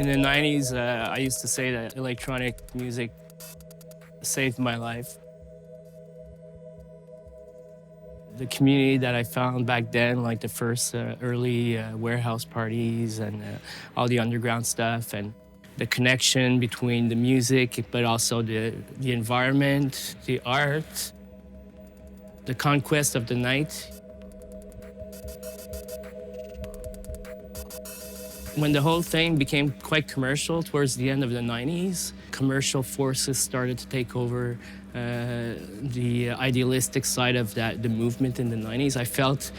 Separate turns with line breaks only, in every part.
In the 90s, I used to say that electronic music saved my life. The community that I found back then, like the first early warehouse parties and all the underground stuff, and the connection between the music, but also the environment, the art, the conquest of the night. When the whole thing became quite commercial towards the end of the 90s, commercial forces started to take over the idealistic side of the movement in the 90s. I felt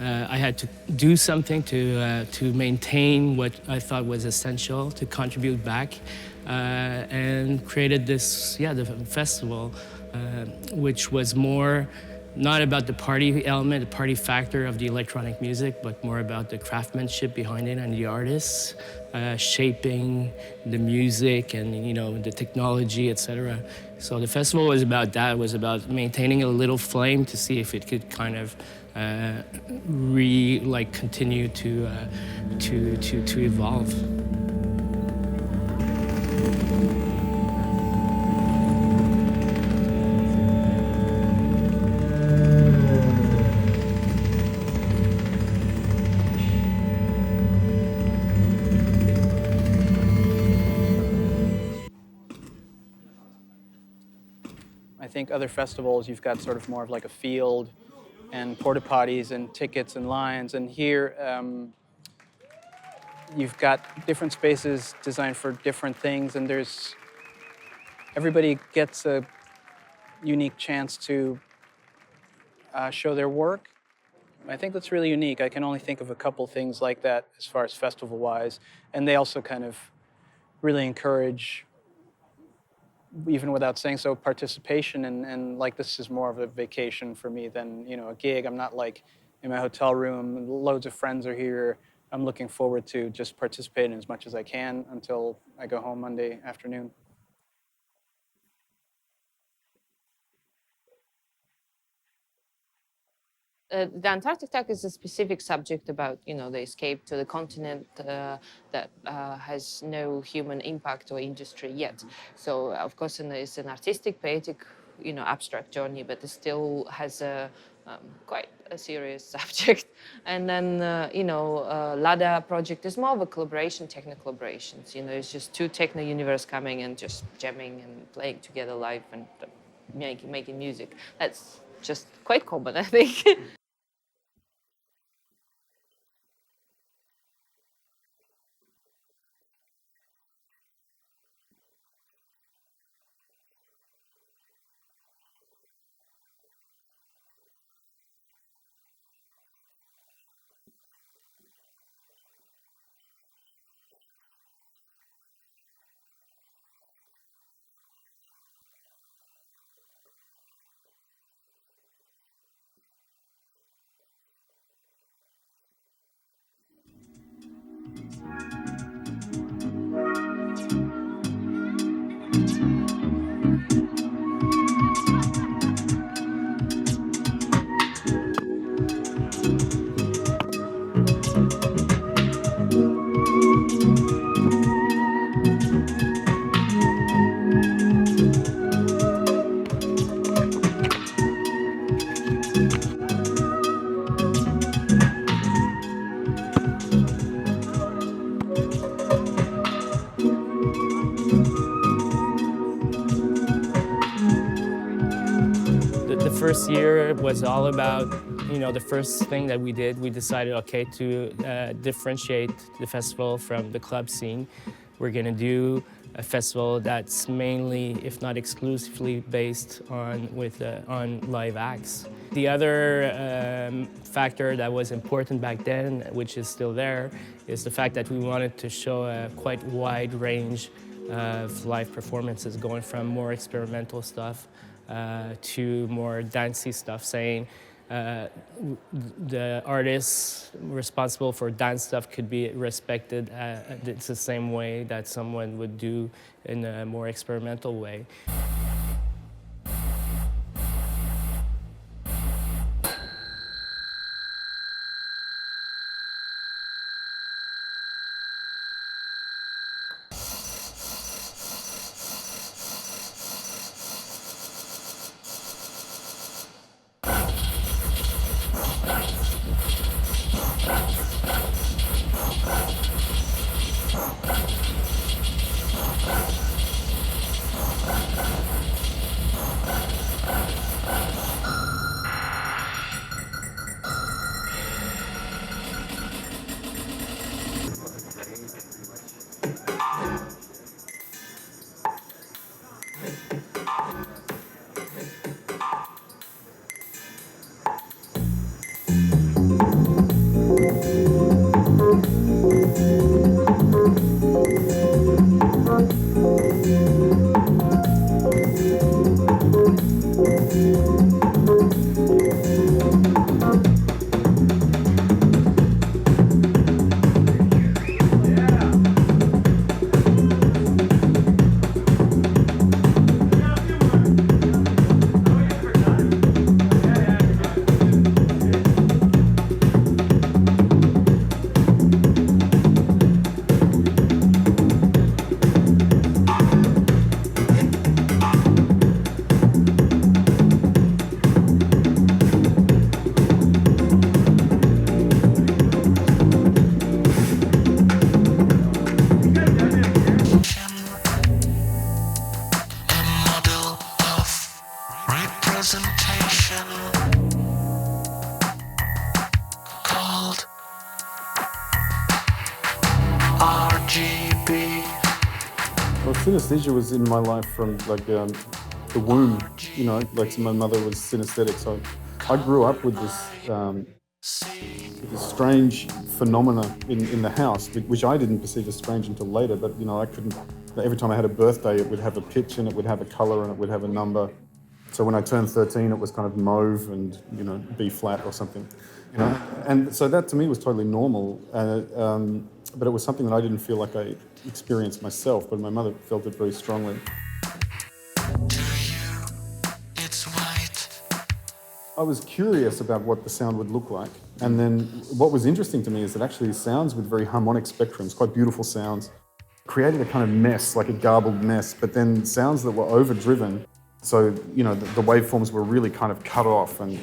I had to do something to maintain what I thought was essential, to contribute back, and created this, the festival, which was more not about the party element, the party factor of the electronic music, but more about the craftsmanship behind it and the artists shaping the music and the technology, etc. So the festival was about that. It was about maintaining a little flame to see if it could kind of continue to evolve.
I think other festivals, you've got sort of more of like a field and porta potties and tickets and lines. And here, you've got different spaces designed for different things, and everybody gets a unique chance to show their work. I think that's really unique. I can only think of a couple things like that as far as festival-wise. And they also kind of really encourage, even without saying so, participation, and like this is more of a vacation for me than a gig. I'm not like in my hotel room, loads of friends are here. I'm looking forward to just participating as much as I can until I go home Monday afternoon.
The Antarctic Tag is a specific subject about, the escape to the continent that has no human impact or industry yet. So, of course, it's an artistic, poetic, abstract journey, but it still has quite a serious subject. And then, Lada project is more of a collaboration, techno collaborations. It's just two techno universe coming and just jamming and playing together live and making music. That's just quite common, I think.
The first year was all about, the first thing that we did, we decided, okay, to differentiate the festival from the club scene. We're gonna do a festival that's mainly, if not exclusively, based on live acts. The other factor that was important back then, which is still there, is the fact that we wanted to show a quite wide range of live performances, going from more experimental stuff to more dancey stuff, saying the artists responsible for dance stuff could be respected it's the same way that someone would do in a more experimental way.
Well, synesthesia was in my life from like the womb, you know, like my mother was synesthetic, so I grew up with this strange phenomena in the house, which I didn't perceive as strange until later, but you know, I couldn't, every time I had a birthday, it would have a pitch and it would have a color and it would have a number. So when I turned 13, it was kind of mauve and, you know, B flat or something, you know, and so that to me was totally normal, but it was something that I didn't feel like I experienced myself, but my mother felt it very strongly. I was curious about what the sound would look like, and then what was interesting to me is that actually sounds with very harmonic spectrums, quite beautiful sounds, created a kind of mess, like a garbled mess, but then sounds that were overdriven, so you know the waveforms were really kind of cut off and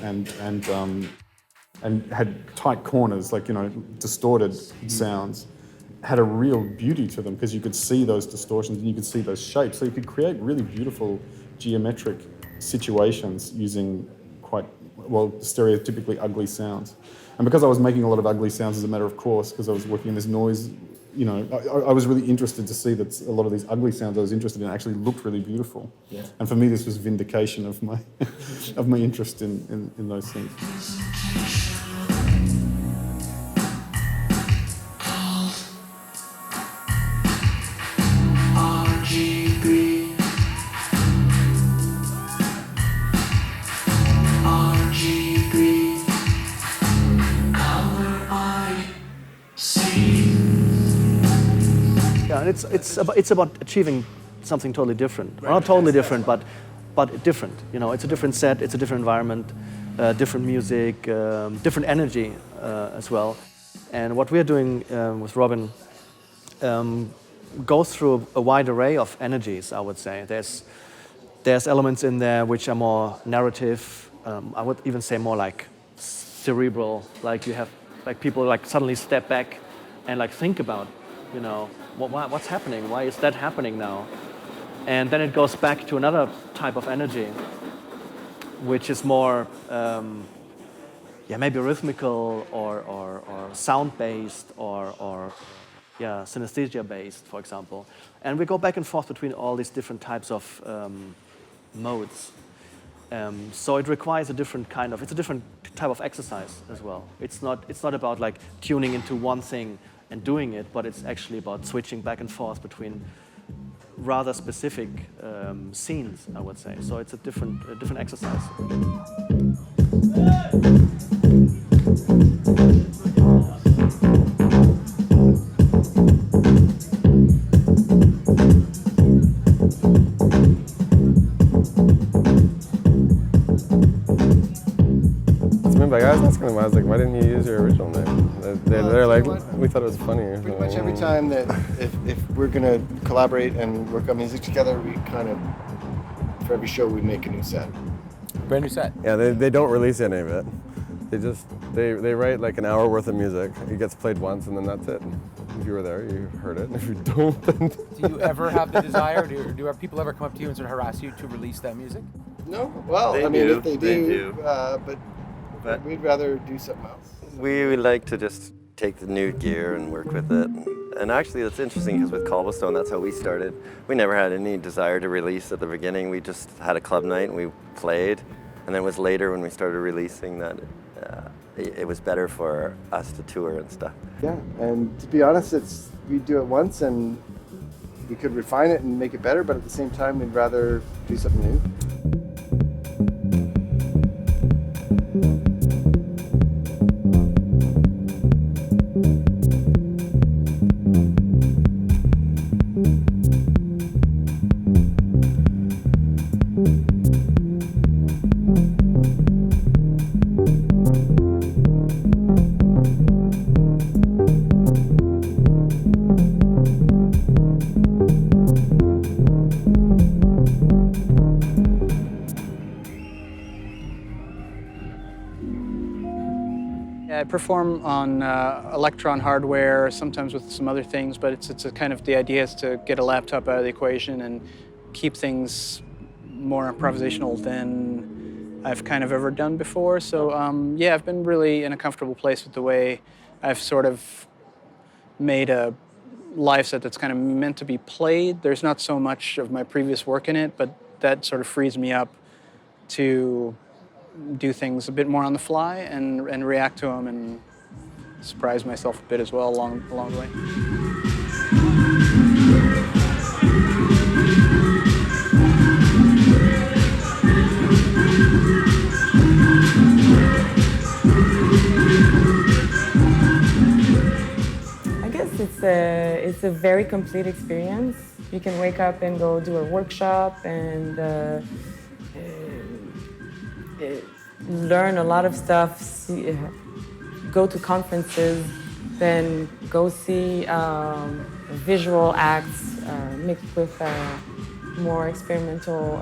had tight corners, like you know distorted sounds, had a real beauty to them because you could see those distortions and you could see those shapes, so you could create really beautiful geometric situations using quite, well, stereotypically ugly sounds. And because I was making a lot of ugly sounds as a matter of course, because I was working in this noise, you know, I was really interested to see that a lot of these ugly sounds I was interested in actually looked really beautiful. Yeah. And for me, this was vindication of my of my interest in those things.
It's about achieving something totally different. Well, not totally different, but different. You know, it's a different set, it's a different environment, different music, different energy as well. And what we're doing with Robin goes through a wide array of energies, I would say. There's elements in there which are more narrative. I would even say more like cerebral. Like you have like people like suddenly step back and like think about, you know, what's happening? Why is that happening now? And then it goes back to another type of energy, which is more, maybe rhythmical or sound-based or synesthesia-based, for example. And we go back and forth between all these different types of modes. So it requires a different type of exercise as well. It's not about like tuning into one thing and doing it, but it's actually about switching back and forth between rather specific scenes, I would say. So it's a different exercise.
I was asking them, I was like, why didn't you use your original name? They're like, we thought it was funny.
Pretty much every time that if we're going to collaborate and work on music together, we kind of, for every show, we make a new set.
Brand new set?
Yeah, they don't release any of it. They write like an hour worth of music. It gets played once and then that's it. If you were there, you heard it. If you don't, then...
Do you ever have the desire, do people ever come up to you and sort of harass you to release that music?
No, well, I mean, if they do. But we'd rather do something else.
We would like to just take the new gear and work with it. And actually that's interesting because with Cobblestone, that's how we started. We never had any desire to release at the beginning. We just had a club night and we played. And then it was later when we started releasing that it was better for us to tour and stuff.
Yeah, and to be honest, we do it once and we could refine it and make it better, but at the same time, we'd rather do something new.
I perform on Electron hardware, sometimes with some other things, but it's a kind of, the idea is to get a laptop out of the equation and keep things more improvisational than I've kind of ever done before. So yeah, I've been really in a comfortable place with the way I've sort of made a live set that's kind of meant to be played. There's not so much of my previous work in it, but that sort of frees me up to do things a bit more on the fly and react to them and surprise myself a bit as well along the way.
I guess it's a very complete experience. You can wake up and go do a workshop and learn a lot of stuff, go to conferences, then go see visual acts mixed with more experimental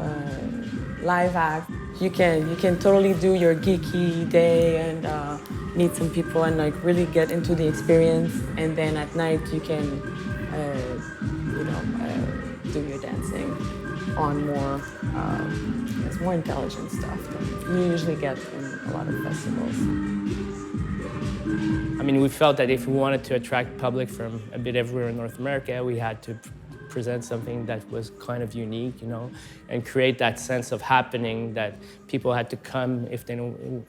live acts. You can totally do your geeky day and meet some people and like really get into the experience. And then at night you can, do your dancing on more, more intelligent stuff than you usually get in a lot of festivals.
I mean, we felt that if we wanted to attract public from a bit everywhere in North America, we had to present something that was kind of unique, and create that sense of happening that people had to come. If they don't,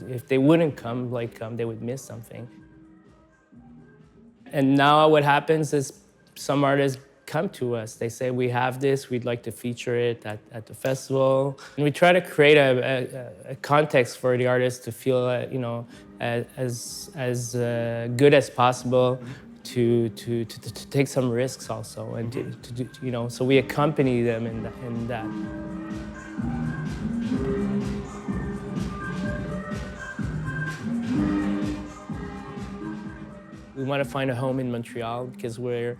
if they wouldn't come, they would miss something. And now what happens is some artists come to us. They say, we have this, we'd like to feature it at the festival. And we try to create a context for the artists to feel, as good as possible, to take some risks also, and to do, so we accompany them in that. We want to find a home in Montreal because we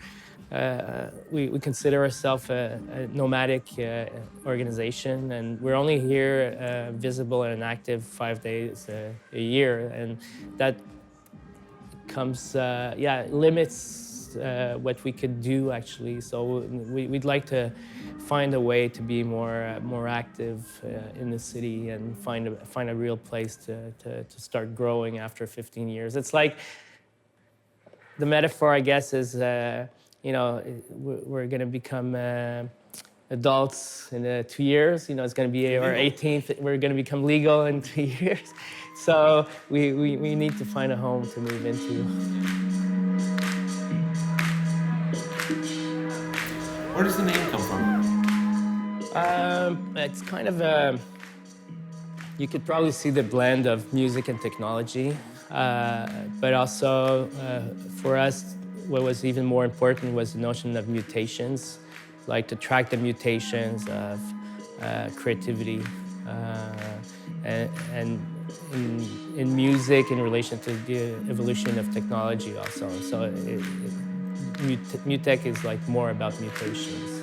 consider ourselves a nomadic organization, and we're only here visible and active 5 days a year, and that comes, limits what we could do actually. So we'd like to find a way to be more active in the city and find a real place to start growing after 15 years. It's like the metaphor, I guess, is we're going to become adults in 2 years. It's going to be our 18th. We're going to become legal in 2 years. So we need to find a home to move into.
Where does the name come from?
It's kind of you could probably see the blend of music and technology, but also for us, what was even more important was the notion of mutations, like to track the mutations of creativity and in music in relation to the evolution of technology also. So MUTEK is like more about mutations.